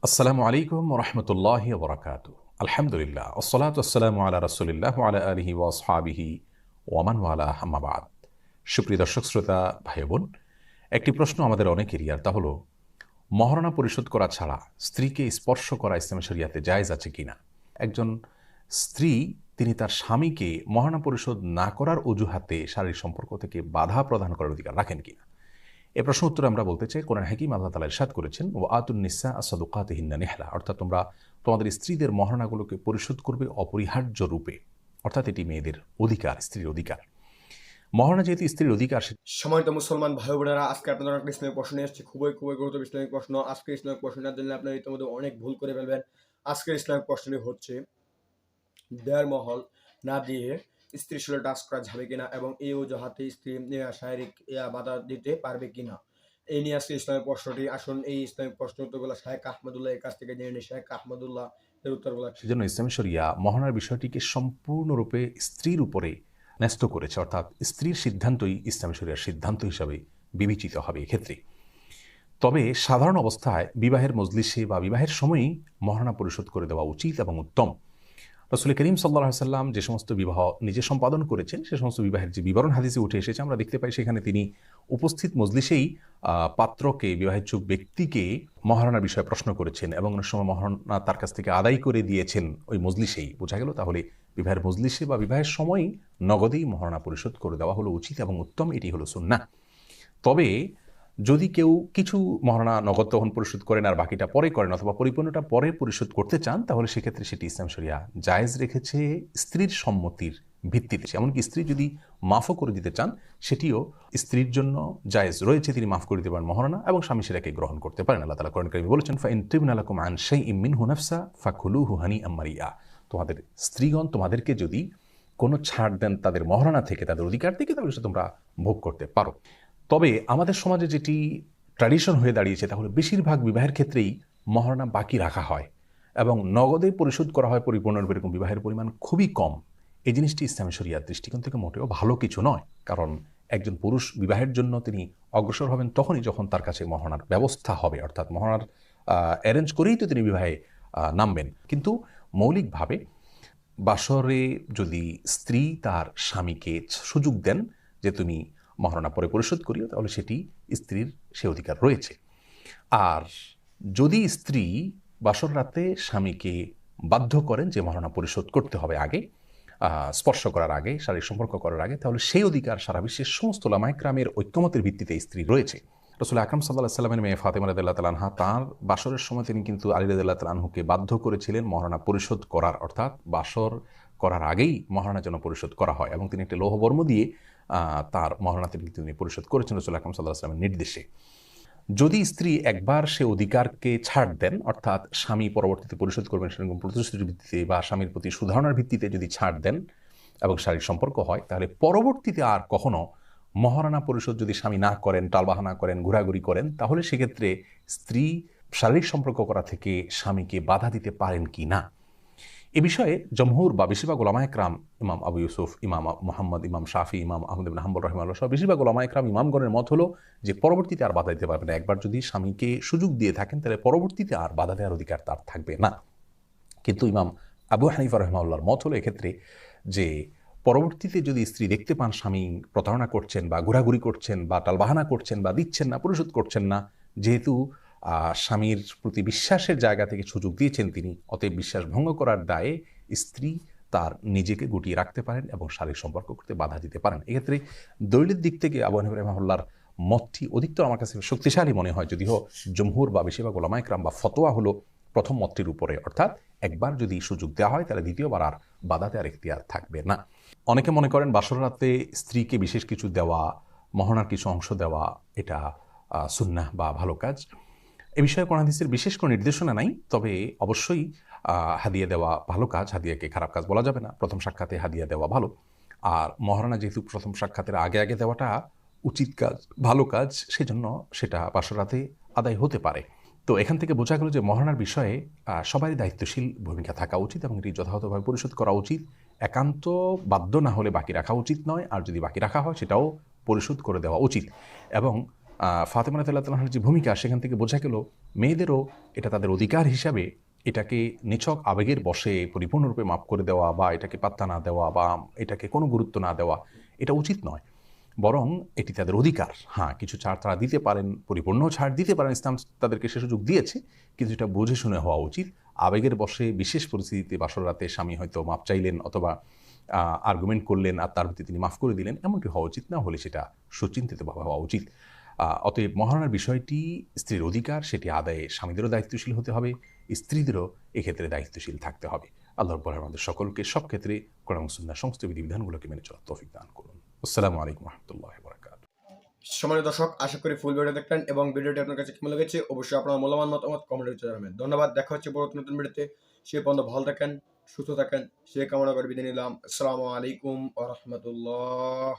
আসসালামু আলাইকুম রহমতুল্লাহি বরাকাতু। আলহামদুলিল্লাহ আসসালাতু ওয়াসসালামু আলা রাসূলিল্লাহ ওয়া আলা আলিহি ওয়া আসহাবিহি ওয়া মান ওয়ালা, আম্মা বাদ। সুপ্রিয় দর্শক শ্রোতা ভাই বোন, একটি প্রশ্ন আমাদের অনেকেরই, আর তা হলো মহারণা পরিশোধ করা ছাড়া স্ত্রীকে স্পর্শ করা ইসলামী শরিয়াতে জায়েজ আছে কিনা। একজন স্ত্রী তিনি তার স্বামীকে মহারণা পরিশোধ না করার অজুহাতে শারীরিক সম্পর্ক থেকে বাধা প্রদান করার অধিকার রাখেন কিনা। এ প্রশ্ন উত্তরে আমরা বলতে চাই, কোরআন হাকিম আল্লাহ তাআলা ইরশাদ করেছেন, ও আতুন নিসা আসাদুকাতিহিন্না নিহলা, অর্থাৎ তোমরা তোমাদের স্ত্রীদের মহারণাগুলোকে পরিশোধ করবে অপরিহার্য রূপে, অর্থাৎ এটি মেয়েদের অধিকার, স্ত্রীর অধিকার। মহারণা যেহেতু স্ত্রীর অধিকার, সম্মানিত মুসলমান ভাই বোনেরা, আজকে আপনাদের একটা ইসলামিক প্রশ্ন নিয়ে এসেছি। খুবই গুরুত্বপূর্ণ ইসলামিক প্রশ্ন। আজকে ইসলামিক প্রশ্নটার জন্য আপনারা ইতিমধ্যে অনেক ভুল করে ফেলবেন। আজকের ইসলামিক প্রশ্নটি হচ্ছে, দেয়ার মহল না দিয়ে স্ত্রীর শরীরে টাচ করা যাবে কিনা এবং এই অজুহাতে স্ত্রী শারীরিক বাধা দিতে পারবে কিনা। এই নিয়ে আজকে ইসলামিক প্রশ্নটি। আসুন এই ইসলামিক প্রশ্ন উত্তরগুলো শাহেখ আহমদুল্লাহ এর কাছ থেকে জেনে নিই। শাহেখ আহমদুল্লাহ এর উত্তরগুলো। সেজন্য ইসলামী শরিয়া মহারণার বিষয়টিকে সম্পূর্ণরূপে স্ত্রীর উপরে ন্যস্ত করেছে, অর্থাৎ স্ত্রীর সিদ্ধান্তই ইসলামী শরিয়ার সিদ্ধান্ত হিসাবে বিবেচিত হবে এক্ষেত্রে। তবে সাধারণ অবস্থায় বিবাহের মজলিসে বা বিবাহের সময়ই মহারণা পরিশোধ করে দেওয়া উচিত এবং উত্তম। রাসূল করিম সাল্লাল্লাহু আলাইহি সাল্লাম যে সমস্ত বিবাহ নিজে সম্পাদন করেছেন, সে সমস্ত বিবাহের যে বিবরণ হাদিসে উঠে এসেছে, আমরা দেখতে পাই সেখানে তিনি উপস্থিত মজলিসেই পাত্রকে, বিবাহেচ্ছুক ব্যক্তিকে মহারণার বিষয়ে প্রশ্ন করেছেন এবং অনেক সময় মহারণা তার কাছ থেকে আদায় করে দিয়েছেন ওই মজলিসেই। বোঝা গেল তাহলে বিবাহের মজলিসে বা বিবাহের সময়ই নগদেই মহারণা পরিশোধ করে দেওয়া হলো উচিত এবং উত্তম, এটি হলো সুন্নাহ। তবে যদি কেউ কিছু মহারণা নগদ তখন পরিশোধ করেন আর বাকিটা পরে করেন, অথবা পরিপূর্ণটা পরে পরিশোধ করতে চান, তাহলে সেক্ষেত্রে সেটি ইসলাম শরিয়া জায়েজ রেখেছে স্ত্রীর সম্মতির ভিত্তিতে। এমনকি স্ত্রী যদি মাফও করে দিতে চান, সেটিও স্ত্রীর জন্য জায়েজ রয়েছে, তিনি মাফ করে দিতে পারেন মহারণা, এবং স্বামী সেটাকে গ্রহণ করতে পারেন। আল্লাহ তাআলা কোরআন কারীমে বলেছেন, ফাইন তিবনা লাকুম আন শাইইম মিনহু নাফসা ফাকুলুহু হানিআম মারিয়া। তোমাদের স্ত্রীগণ তোমাদেরকে যদি কোনো ছাড় দেন তাদের মহারণা থেকে, তাদের অধিকার থেকে, তাহলে সেটা তোমরা ভোগ করতে পারো। তবে আমাদের সমাজে যেটি ট্র্যাডিশন হয়ে দাঁড়িয়েছে, তাহলে বেশিরভাগ বিবাহের ক্ষেত্রেই মহারণা বাকি রাখা হয় এবং নগদে পরিশোধ করা হয় পরিপূর্ণরূপে। এরকম বিবাহের পরিমাণ খুবই কম। এই জিনিসটি ইসলামী শরিয়ার দৃষ্টিকোণ থেকে মোটেও ভালো কিছু নয়, কারণ একজন পুরুষ বিবাহের জন্য তিনি অগ্রসর হবেন তখনই যখন তার কাছে মহারণার ব্যবস্থা হবে, অর্থাৎ মহারণার অ্যারেঞ্জ করেই তো তিনি বিবাহে নামবেন। কিন্তু মৌলিকভাবে বাসরে যদি স্ত্রী তার স্বামীকে সুযোগ দেন যে তুমি মহারণা পরে পরিশোধ করিও, তাহলে সেটি স্ত্রীর সে অধিকার রয়েছে। আর যদি স্ত্রী বাসর রাতে স্বামীকে বাধ্য করেন যে মহারণা পরিশোধ করতে হবে আগে, স্পর্শ করার আগে, শারীরিক সম্পর্ক করার আগে, তাহলে সেই অধিকার সারা বিশ্বের সমস্ত উলামায়ে কেরামের ঐক্যমতের ভিত্তিতে স্ত্রী রয়েছে। রাসূল আকরাম সাল্লাল্লাহু আলাইহি সাল্লামের মেয়ে ফাতেমা রাদিয়াল্লাহু তাআলা আনহা, তাঁর বাসরের সময় তিনি কিন্তু আলী রাদিয়াল্লাহু তাআলা আনহুকে বাধ্য করেছিলেন মহারণা পরিশোধ করার, অর্থাৎ বাসর করার আগেই মহারণা যেন পরিশোধ করা হয়, এবং তিনি একটি লৌহবর্ম দিয়ে তার মহারণা তিনি পরিশোধ করেছেন রাসূল আকরাম সাল্লাল্লাহু আলাইহি সাল্লামের নির্দেশে। যদি স্ত্রী একবার সে অধিকারকে ছাড় দেন, অর্থাৎ স্বামী পরবর্তীতে পরিশোধ করবেন সেরকম প্রতিশ্রুতির ভিত্তিতে বা স্বামীর প্রতি সুধারণার ভিত্তিতে যদি ছাড় দেন এবং শারীরিক সম্পর্ক হয়, তাহলে পরবর্তীতে আর কখনো মহারণা পরিশোধ যদি স্বামী না করেন, টালবাহানা করেন, ঘোরাঘুরি করেন, তাহলে সেক্ষেত্রে স্ত্রী শারীরিক সম্পর্ক করা থেকে স্বামীকে বাধা দিতে পারেন কি না। এ বিষয়ে জমহুর বা বেশিরভাগ ওলামায়ে কেরাম, ইমাম আবু ইউসুফ, ইমাম মুহাম্মদ, ইমাম শাফি, ইমাম আহমদ ইবনে হাম্বল রাহিমাহুল্লাহ সহ বেশিরভাগ ওলামায়ে কেরাম, ইমামগণের মত হলো যে পরবর্তীতে আর বাধা দিতে পারবে না। একবার যদি স্বামীকে সুযোগ দিয়ে থাকেন, তাহলে পরবর্তীতে আর বাধা দেওয়ার অধিকার তার থাকবে না। কিন্তু ইমাম আবু হানিফা রাহিমাহুল্লাহর মত হলো এক্ষেত্রে যে পরবর্তীতে যদি স্ত্রী দেখতে পান স্বামী প্রতারণা করছেন বা ঘোরাঘুরি করছেন বা টালবাহানা করছেন বা দিচ্ছেন না, পরিশোধ করছেন না, যেহেতু স্বামীর প্রতি বিশ্বাসের জায়গা থেকে সুযোগ দিয়েছেন তিনি, অতএব বিশ্বাস ভঙ্গ করার দায়ে স্ত্রী তার নিজেকে গুটিয়ে রাখতে পারেন এবং শারীরিক সম্পর্ক করতে বাধা দিতে পারেন। এক্ষেত্রে দলিলের দিক থেকে আবু হানিফা রাহিমাহুল্লাহর মতটি অধিকতর আমার কাছে শক্তিশালী মনে হয়, যদিও জমহুর বা বেশিরভাগ ওলামায়ে কেরাম বা ফতোয়া হলো প্রথম মতটির উপরে, অর্থাৎ একবার যদি সুযোগ দেওয়া হয় তাহলে দ্বিতীয়বার আর বাধা দেওয়ার এখতিয়ার থাকবে না। অনেকে মনে করেন বাসর রাতে স্ত্রীকে বিশেষ কিছু দেওয়া, মহারণার কিছু অংশ দেওয়া, এটা সুন্নাহ বা ভালো কাজ। এ বিষয়ে কোরআন হাদিসের বিশেষ কোনো নির্দেশনা নাই, তবে অবশ্যই হাদিয়া দেওয়া ভালো কাজ, হাদিয়াকে খারাপ কাজ বলা যাবে না। প্রথম সাক্ষাতে হাদিয়া দেওয়া ভালো, আর মহারণা যেহেতু প্রথম সাক্ষাতের আগে আগে দেওয়াটা উচিত কাজ, ভালো কাজ, সেজন্য সেটা বাসর রাতে আদায় হতে পারে। তো এখান থেকে বোঝা গেল যে মহারণার বিষয়ে সবারই দায়িত্বশীল ভূমিকা থাকা উচিত এবং এটি যথাযথভাবে পরিশোধ করা উচিত। একান্ত বাধ্য না হলে বাকি রাখা উচিত নয়, আর যদি বাকি রাখা হয় সেটাও পরিশোধ করে দেওয়া উচিত। এবং ফাতেমা রাদিয়াল্লাহু তাআলার যে ভূমিকা, সেখান থেকে বোঝা গেল মেয়েদেরও এটা তাদের অধিকার হিসাবে এটাকে নিছক আবেগের বশে পরিপূর্ণরূপে মাফ করে দেওয়া বা এটাকে পাত্তা না দেওয়া বা এটাকে কোনো গুরুত্ব না দেওয়া, এটা উচিত নয়। বরং এটি তাদের অধিকার। হ্যাঁ, কিছু ছাড় তারা দিতে পারেন, পরিপূর্ণ ছাড় দিতে পারেন, ইসলাম তাদেরকে সে সুযোগ দিয়েছে, কিন্তু এটা বুঝে শুনে হওয়া উচিত। আবেগের বশে বিশেষ পরিস্থিতিতে বাসর রাতে স্বামী হয়তো মাপ চাইলেন অথবা আর্গুমেন্ট করলেন আর তার ভিত্তিতে তিনি মাফ করে দিলেন, এমনটি হওয়া উচিত না, হলে সেটা সুচিন্তিতভাবে হওয়া উচিত। অতএব মহারণার বিষয়টি স্ত্রীর অধিকার, সেটি আদায়ে স্বামীদেরও দায়িত্বশীল হতে হবে, স্ত্রীদেরও এক্ষেত্রে দায়িত্বশীল থাকতে হবে। আল্লাহ রাব্বুল আলামিন আমাদের সকলকে সব ক্ষেত্রে কোরআন এবং সুন্নাহর সমস্ত বিধিবিধানগুলোকে মেনে চলার তৌফিক দান করুন। আসসালামু আলাইকুম ওয়া রাহমাতুল্লাহি ওয়া বারাকাতুহু। সম্মানিত দর্শক, আশা করি ফুল ভিডিও দেখলেন এবং ভিডিওটি আপনার কাছে কেমন লেগেছে অবশ্যই আপনার মূল্যবান মতামত কমেন্টে জানাবেন। ধন্যবাদ, দেখা হচ্ছে পরবর্তী নতুন ভিডিওতে। সে পর্যন্ত ভালো থাকেন, সুস্থ থাকেন, সে কামনা করে বিদায় নিলাম। আসসালামু আলাইকুম ওয়া রাহমাতুল্লাহ।